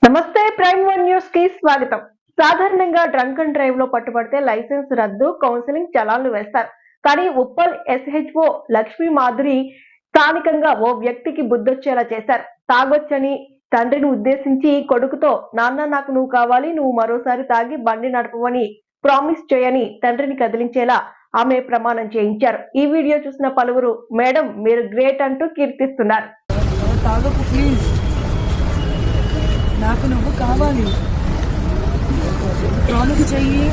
నమస్తే prime one news కి స్వాగతం. సాధారణంగా డ్రంక్ అండ్ డ్రైవ్ లో పట్టుబడితే లైసెన్స్ రద్దు, కౌన్సిలింగ్ చలాన్లు వేస్తారు. కానీ ఉప్పల్ ఎస్హెచ్ఓ లక్ష్మీ మాధురి స్థానికంగా ఓ వ్యక్తికి బుద్ధొచ్చేలా చేశారు. తాగొచ్చని తండ్రిని ఉద్దేశించి కొడుకుతో నాన్న నాకు నువ్వు కావాలి, నువ్వు మరోసారి తాగి బండి నడపవని ప్రామిస్ చేయని తండ్రిని కదిలించేలా ఆమె ప్రమాణం చేయించారు. ఈ వీడియో చూసిన పలువురు మేడం మీరు గ్రేట్ అంటూ కీర్తిస్తున్నారు. నాకు నువ్వు కావాలి, ప్రామిస్ చెయ్యి.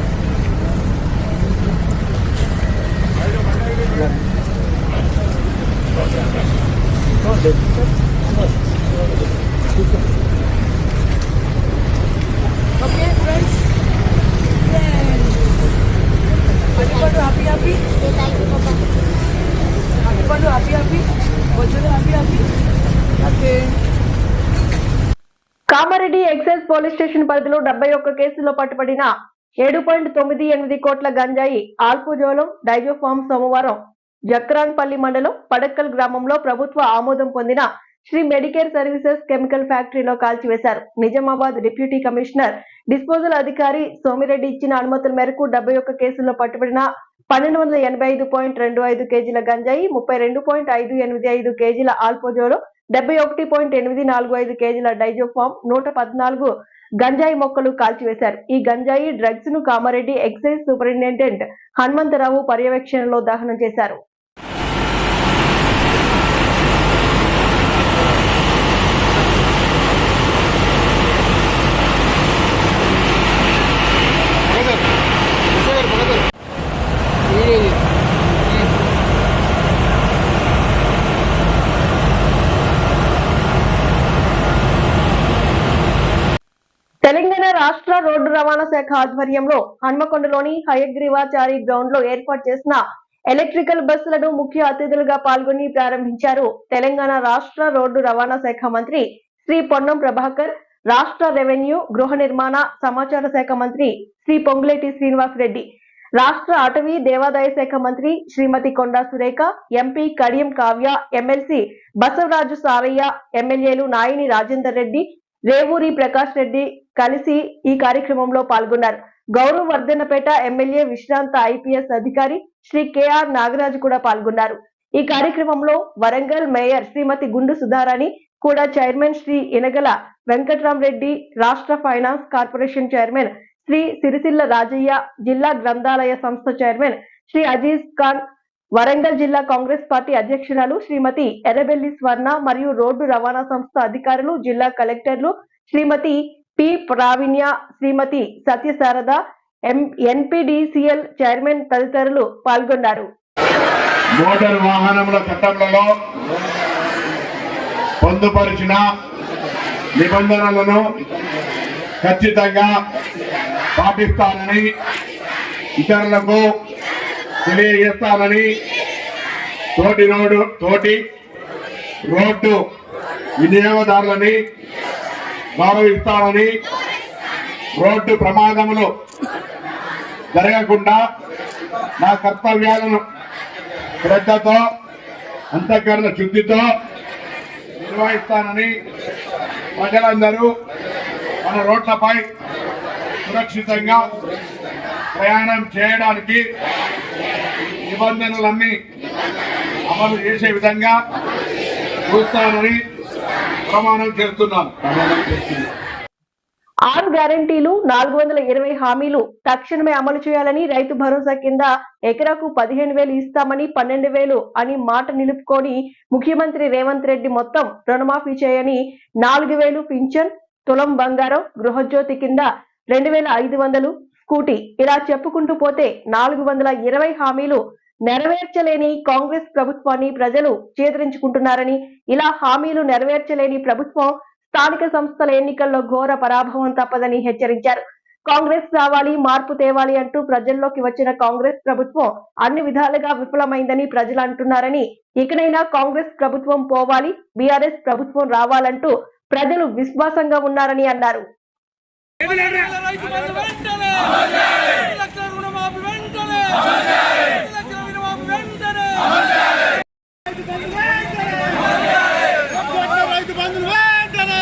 ఓకే ఫ్రెండ్స్, అటుపడు హ్యాపీ హ్యాపీ, అటుపడు హ్యాపీ హ్యాపీ, వచ్చేది happy happy. Okay. Kamareddy excise police station పరిధిలో 71 కేసుల్లో పట్టుబడిన 7.98 కోట్ల గంజాయి ఆల్పుజోలం డైజోఫామ్ సోమవారం జక్రాన్పల్లి మండలం పడక్కల్ గ్రామంలో ప్రభుత్వ ఆమోదం పొందిన శ్రీ మెడికేర్ సర్వీసెస్ కెమికల్ ఫ్యాక్టరీలో కాల్చివేశారు. నిజామాబాద్ డిప్యూటీ కమిషనర్ డిస్పోజల్ అధికారి సోమిరెడ్డి ఇచ్చిన అనుమతుల మేరకు 71 కేసుల్లో పట్టుబడిన 1285.25 కేజీల గంజాయి, 32.585 కేజీల ఆల్పోజోలో, 71.845 కేజీల డైజోఫామ్, 114 గంజాయి మొక్కలు కాల్చివేశారు. ఈ గంజాయి డ్రగ్స్ ను కామారెడ్డి ఎక్సైజ్ సూపరింటెండెంట్ హనుమంతరావు పర్యవేక్షణలో దహనం చేశారు. తెలంగాణ రాష్ట్ర రోడ్డు రవాణా శాఖ ఆధ్వర్యంలో హన్మకొండలోని హయగ్రీవాచారి గ్రౌండ్ లో ఏర్పాటు చేసిన ఎలక్ట్రికల్ బస్సులను ముఖ్య అతిథులుగా పాల్గొని ప్రారంభించారు. తెలంగాణ రాష్ట్ర రోడ్డు రవాణా శాఖ మంత్రి శ్రీ పొన్నం ప్రభాకర్, రాష్ట్ర రెవెన్యూ, గృహ నిర్మాణ, సమాచార శాఖ మంత్రి శ్రీ పొంగులేటి శ్రీనివాస్ రెడ్డి, రాష్ట్ర అటవీ దేవాదాయ శాఖ మంత్రి శ్రీమతి కొండా సురేఖ, ఎంపీ కడియం కావ్య, ఎమ్మెల్సీ బసవరాజు సారయ్య, ఎమ్మెల్యేలు నాయిని రాజేందర్ రెడ్డి, రేవూరి ప్రకాష్ రెడ్డి కలిసి ఈ కార్యక్రమంలో పాల్గొన్నారు. గౌరవవర్ధనపేట ఎమ్మెల్యే విశ్రాంత ఐపీఎస్ అధికారి శ్రీ కేఆర్ నాగరాజు కూడా పాల్గొన్నారు. ఈ కార్యక్రమంలో వరంగల్ మేయర్ శ్రీమతి గుండు సుధారాణి, కూడా చైర్మన్ శ్రీ ఇనగల వెంకట్రామరెడ్డి, రాష్ట్ర finance corporation chairman Shri Sirisilla Rajaiah, జిల్లా గ్రంథాలయ సంస్థ చైర్మన్ శ్రీ అజీజ్ ఖాన్, వరంగల్ జిల్లా కాంగ్రెస్ పార్టీ అధ్యక్షురాలు శ్రీమతి ఎర్రబెల్లి స్వర్ణ మరియు రోడ్డు రవాణా సంస్థ అధికారులు, జిల్లా కలెక్టర్లు శ్రీమతి పి ప్రావీణ్య, శ్రీమతి సత్యశారద, ఎన్పిడిసిఎల్ చైర్మన్ తదితరులు పాల్గొన్నారు. మోటార్ వాహనముల చట్టంలో పొందుపరిచిన నిబంధనలను ఖచ్చితంగా పాటిస్తానని ఇతరులకు తెలియజేస్తానని తోటి రోడ్డు వినియోగదారులని గౌరవిస్తానని, రోడ్డు ప్రమాదములు జరగకుండా నా కర్తవ్యాలను శ్రద్ధతో, అంతఃకరణ శుద్ధితో నిర్వహిస్తానని, ప్రజలందరూ మన రోడ్లపై సురక్షితంగా ప్రయాణం చేయడానికి నిబంధనలన్నీ అమలు చేసే విధంగా చూస్తానని ప్రమాణం చేస్తున్నాను. 6 గ్యారంటీలు, 420 హామీలు తక్షణమే అమలు చేయాలని, రైతు భరోసా కింద ఎకరాకు 15,000 ఇస్తామని 12,000 అని మాట నిలుపుకొని ముఖ్యమంత్రి రేవంత్ రెడ్డి మొత్తం రుణమాఫీ చేయని, 4,000 పింఛన్, తులం బంగారం, గృహజ్యోతి కింద 2,500 స్కూటీ, ఇలా చెప్పుకుంటూ పోతే 420 హామీలు నెరవేర్చలేని కాంగ్రెస్ ప్రభుత్వాన్ని ప్రజలు చేదరించుకుంటున్నారని, ఇలా హామీలు నెరవేర్చలేని ప్రభుత్వం స్థానిక సంస్థల ఎన్నికల్లో ఘోర పరాభవం తప్పదని హెచ్చరించారు. కాంగ్రెస్ రావాలి, మార్పు తేవాలి అంటూ ప్రజల్లోకి వచ్చిన కాంగ్రెస్ ప్రభుత్వం అన్ని విధాలుగా విఫలమైందని ప్రజలు అంటున్నారని, ఇకనైనా కాంగ్రెస్ ప్రభుత్వం పోవాలి, బీఆర్ఎస్ ప్రభుత్వం రావాలంటూ ప్రజలు విశ్వాసంగా ఉన్నారని అన్నారు. రైతు బంధువులు వెంటనే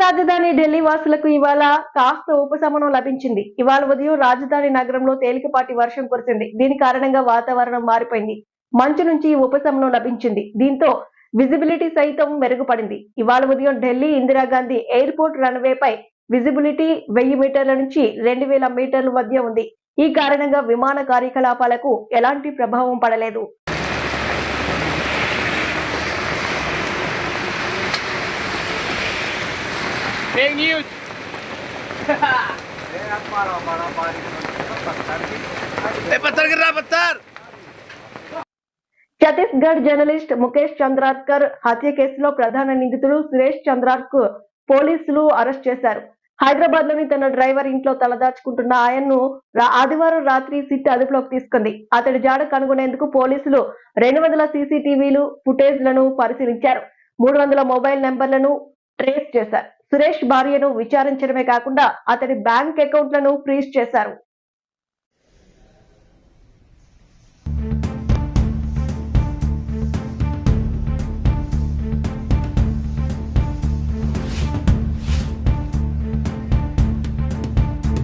రాజధాని ఢిల్లీ వాసులకు ఇవాళ కాస్త ఉపశమనం లభించింది. ఇవాళ ఉదయం రాజధాని నగరంలో తేలికపాటి వర్షం కురిసింది. దీని కారణంగా వాతావరణం మారిపోయింది. మంచు నుంచి ఉపశమనం లభించింది. దీంతో విజిబిలిటీ సైతం మెరుగుపడింది. ఇవాళ ఉదయం ఢిల్లీ ఇందిరాగాంధీ ఎయిర్పోర్ట్ రన్వేపై విజిబిలిటీ 1000 మీటర్ల నుంచి 2000 మీటర్ల మధ్య ఉంది. ఈ కారణంగా విమాన కార్యకలాపాలకు ఎలాంటి ప్రభావం పడలేదు. Fake news. पत्थर गिर रहा पत्थर. ఛత్తీస్గఢ్ జర్నలిస్ట్ ముఖేష్ చంద్రార్కర్ హత్య కేసులో ప్రధాన నిందితుడు సురేష్ చంద్రార్కు పోలీసులు అరెస్ట్ చేశారు. హైదరాబాద్ లోని తన డ్రైవర్ ఇంట్లో తలదాచుకుంటున్న ఆయన్ను ఆదివారం రాత్రి సిట్ అదుపులోకి తీసుకుంది. అతడి జాడ కనుగొనేందుకు పోలీసులు 200 సీసీటీవీలు ఫుటేజ్లను పరిశీలించారు. 300 మొబైల్ నెంబర్లను ట్రేస్ చేశారు. సురేష్ భార్యను విచారించడమే కాకుండా అతడి బ్యాంక్ అకౌంట్లను ఫ్రీజ్ చేశారు.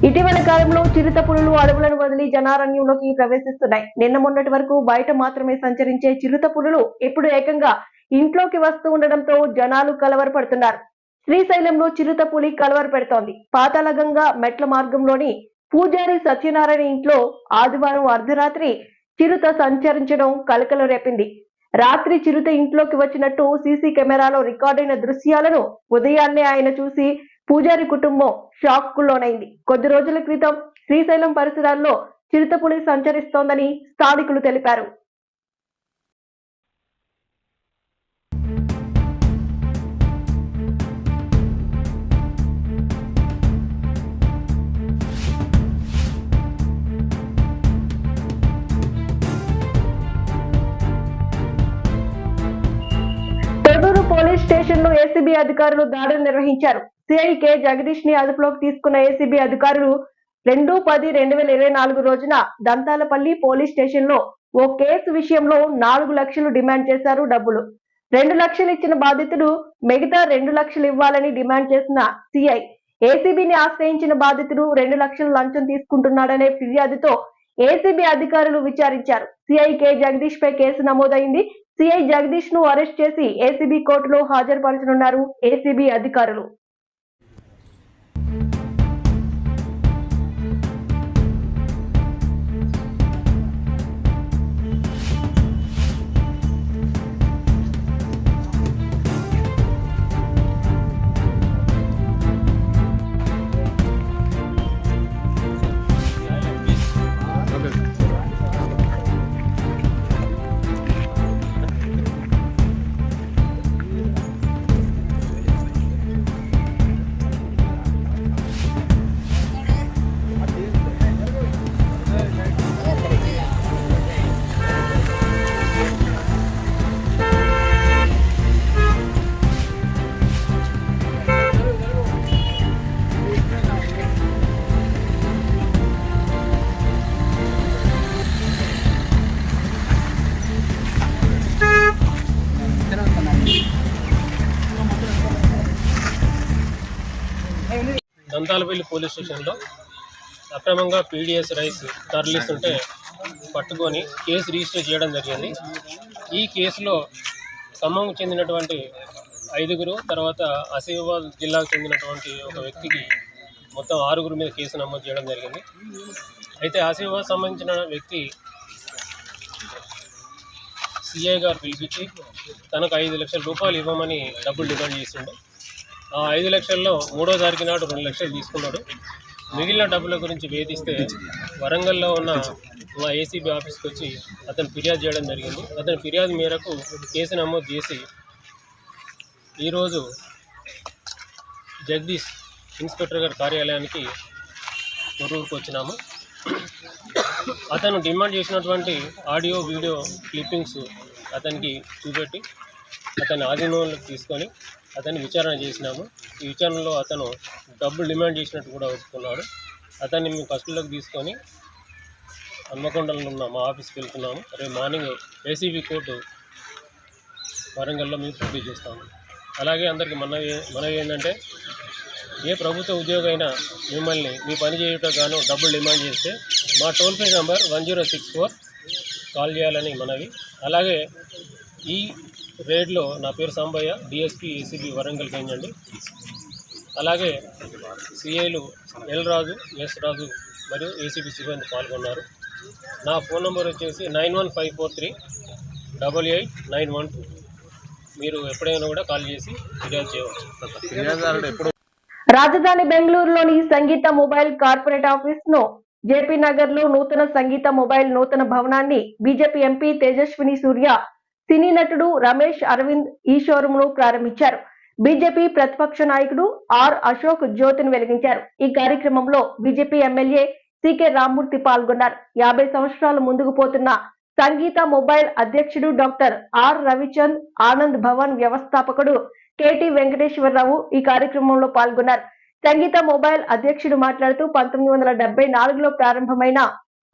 ఇటీవల కాలంలో చిరుత పులులు అడవులను వదిలి జనారణ్యంలోకి ప్రవేశిస్తున్నాయి. నిన్న మొన్నటి వరకు బయట మాత్రమే సంచరించే చిరుత పులులు ఇప్పుడు ఏకంగా ఇంట్లోకి వస్తూ ఉండడంతో జనాలు కలవరపడుతున్నారు. శ్రీశైలంలో చిరుత పులి కలవర పెడుతోంది. పాతాళగంగా మెట్ల మార్గంలోని పూజారి సత్యనారాయణ ఇంట్లో ఆదివారం అర్ధరాత్రి చిరుత సంచరించడం కలకలం రేపింది. రాత్రి చిరుత ఇంట్లోకి వచ్చినట్టు సీసీ కెమెరాలో రికార్డైన దృశ్యాలను ఉదయాన్నే ఆయన చూసి పూజారి కుటుంబం షాక్ కు లోనైంది. కొద్ది రోజుల క్రితం శ్రీశైలం పరిసరాల్లో చిరుతపులి సంచరిస్తోందని స్థానికులు తెలిపారు. తొర్రూరు పోలీస్ స్టేషన్ లో ఏసీబీ అధికారులు దాడులు నిర్వహించారు. సిఐ కె జగదీష్ ని అదుపులోకి తీసుకున్న ఏసీబీ అధికారులు 2/10/2024 రోజున దంతాలపల్లి పోలీస్ స్టేషన్ లో ఓ కేసు విషయంలో 4 లక్షలు డిమాండ్ చేశారు. డబ్బులు 2 లక్షలు ఇచ్చిన బాధితుడు మిగతా 2 లక్షలు ఇవ్వాలని డిమాండ్ చేసిన సిఐ ఏసీబీని ఆశ్రయించిన బాధితుడు 2 లక్షలు లంచం తీసుకుంటున్నాడనే ఫిర్యాదుతో ఏసీబీ అధికారులు విచారించారు. సిఐ కె జగదీష్ పై కేసు నమోదైంది. సిఐ జగదీష్ ను అరెస్ట్ చేసి ఏసీబీ కోర్టులో హాజరుపరచనున్నారు ఏసీబీ అధికారులు. దంతాలపల్లి పోలీస్ స్టేషన్లో అక్రమంగా పీడిఎస్ రైస్ తరలిస్తుంటే పట్టుకొని కేసు రిజిస్టర్ చేయడం జరిగింది. ఈ కేసులో ఖమ్మంకు చెందినటువంటి 5గురు, తర్వాత ఆసిఫాబాద్ జిల్లాకు చెందినటువంటి ఒక వ్యక్తికి మొత్తం 6గురు మీద కేసు నమోదు చేయడం జరిగింది. అయితే ఆసిఫాబాద్ సంబంధించిన వ్యక్తి సిఐ గారు పిలిపించి తనకు 5 లక్షల రూపాయలు ఇవ్వమని డబ్బులు డిమాండ్ చేసిండు. ఆ 5 లక్షల్లో 3వ తారీఖు నాడు 2 లక్షలు తీసుకున్నాడు. మిగిలిన డబ్బుల గురించి వేధిస్తే వరంగల్లో ఉన్న మా ఏసీబీ ఆఫీస్కి వచ్చి అతను ఫిర్యాదు చేయడం జరిగింది. అతని ఫిర్యాదు మేరకు కేసు నమోదు చేసి ఈరోజు జగదీష్ ఇన్స్పెక్టర్ గారి కార్యాలయానికి తొర్రూరుకు వచ్చినాము. అతను డిమాండ్ చేసినటువంటి ఆడియో వీడియో క్లిప్పింగ్స్ అతనికి చూపెట్టి అతని ఆధీనంలోకి తీసుకొని అతన్ని విచారణ చేసినాము. ఈ విచారణలో అతను డబ్బులు డిమాండ్ చేసినట్టు కూడా ఒప్పుకున్నాడు. అతన్ని మేము కస్టడీలోకి తీసుకొని హన్మకొండలో ఉన్న మా ఆఫీస్కి వెళ్తున్నాము. రేపు మార్నింగ్ ఏసీబీ కోర్టు వరంగల్లో మేము ప్రొడ్యూస్ చేస్తాము. అలాగే అందరికీ మనవి ఏంటంటే ఏ ప్రభుత్వ ఉద్యోగి అయినా మిమ్మల్ని మీ పని చేయుటకు గాను డబ్బులు డిమాండ్ చేస్తే మా టోల్ ఫ్రీ నంబర్ 1064 కాల్ చేయాలని మనవి. అలాగే ఈ రేడ్లో నా పేరు Sambaiah, DSP ACB Warangal range అండి. అలాగే సిఐలు ఎల్ రాజు, ఎస్ రాజు మరియు ఏసీబీ సిబ్బంది పాల్గొన్నారు. నా ఫోన్ నంబర్ వచ్చేసి 9154388912. మీరు ఎప్పుడైనా కూడా కాల్ చేసి ఫిర్యాదు చేయవచ్చు. రాజధాని బెంగళూరులోని సంగీత మొబైల్ కార్పొరేట్ ఆఫీస్ ను జేపీ నగర్ లో నూతన సంగీత మొబైల్ నూతన భవనాన్ని బీజేపీ ఎంపీ తేజస్విని సూర్య, సినీ నటుడు రమేష్ అరవింద్ ఈ షోరూమ్ ను ప్రారంభించారు. బీజేపీ ప్రతిపక్ష నాయకుడు ఆర్ అశోక్ జ్యోతిని వెలిగించారు. ఈ కార్యక్రమంలో బీజేపీ ఎమ్మెల్యే సికే రామ్మూర్తి పాల్గొన్నారు. 50 సంవత్సరాలు ముందుకు పోతున్న సంగీత మొబైల్ అధ్యక్షుడు డాక్టర్ ఆర్ రవిచంద్, ఆనంద్ భవన్ వ్యవస్థాపకుడు కేటీ వెంకటేశ్వరరావు ఈ కార్యక్రమంలో పాల్గొన్నారు. సంగీత మొబైల్ అధ్యక్షుడు మాట్లాడుతూ 1974లో ప్రారంభమైన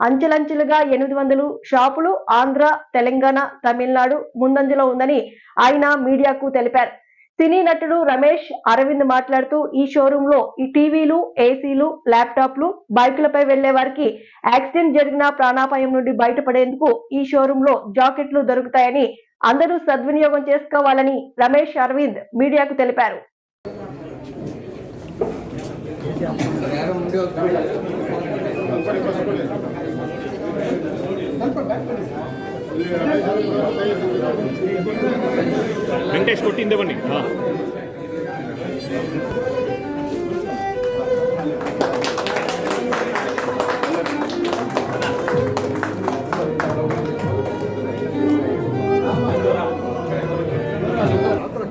అంచెలంచెలుగా 800 షాపులు ఆంధ్ర, తెలంగాణ, తమిళనాడు ముందంజలో ఉందని ఆయన మీడియాకు తెలిపారు. సినీ నటుడు రమేష్ అరవింద్ మాట్లాడుతూ ఈ షోరూమ్ లో ఈ టీవీలు, ఏసీలు, ల్యాప్టాప్లు, బైకులపై వెళ్లే వారికి యాక్సిడెంట్ జరిగిన ప్రాణాపాయం నుండి బయటపడేందుకు ఈ షోరూమ్ లో జాకెట్లు దొరుకుతాయని అందరూ సద్వినియోగం చేసుకోవాలని రమేష్ అరవింద్ మీడియాకు తెలిపారు. వెంకటేష్ కొట్టిందేవండి.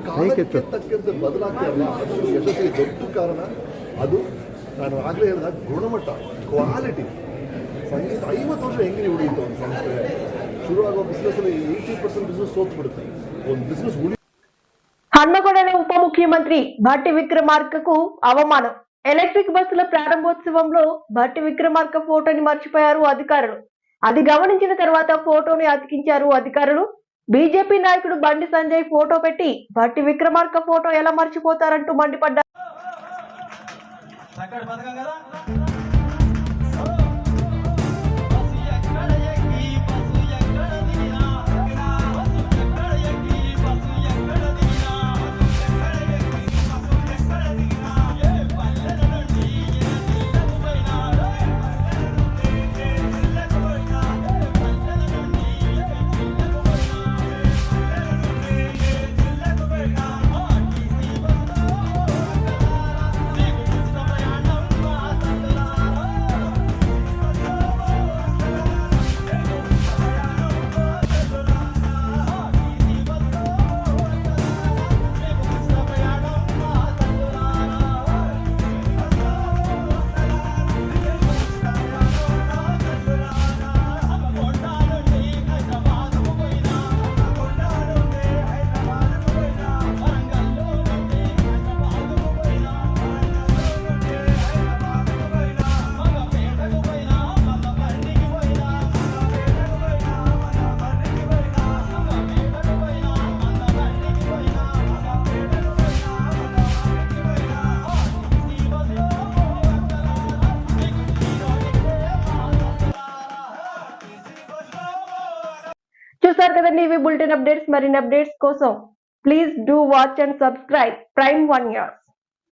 ಕಾಲಕ್ಕೆ ತಕ್ಕಂತೆ ಬದಲಾಗ್ತಿರಲ್ಲ, ಅದು ಯಶಸ್ಸಿಗೆ ದೊಡ್ಡ ಕಾರಣ. ಅದು ನಾನು ಆಗಲೇ ಹೇಳಿದ ಗುಣಮಟ್ಟ, ಕ್ವಾಲಿಟಿ. ಸಂಗೀತ 50 ವರ್ಷ ಹೆಂಗೆ ಉಳಿಯಿತು ಒಂದು ಸಂಸ್ಥೆ ಶುರುವಾಗುವ ಬಿಸ್ನೆಸ್ಸಲ್ಲಿ 80% ಬಿಸ್ನೆಸ್ ಸೋತು ಬಿಡುತ್ತೆ. ಒಂದು ಬಿಸ್ನೆಸ್ ಉಳಿ హన్మకొండలో ఉప ముఖ్యమంత్రి భట్టి విక్రమార్కకు అవమానం. ఎలక్ట్రిక్ బస్సుల ప్రారంభోత్సవంలో భట్టి విక్రమార్క ఫోటోని మర్చిపోయారు అధికారులు. అది గమనించిన తర్వాత ఫోటోని అతికించారు అధికారులు. బీజేపీ నాయకుడు బండి సంజయ్ ఫోటో పెట్టి భట్టి విక్రమార్క ఫోటో ఎలా మర్చిపోతారంటూ మండిపడ్డారు. చూసారు కదండి, ఇవి బులెటిన్ అప్డేట్స్. మరిన్ని అప్డేట్స్ కోసం please do watch and subscribe Prime 1 News.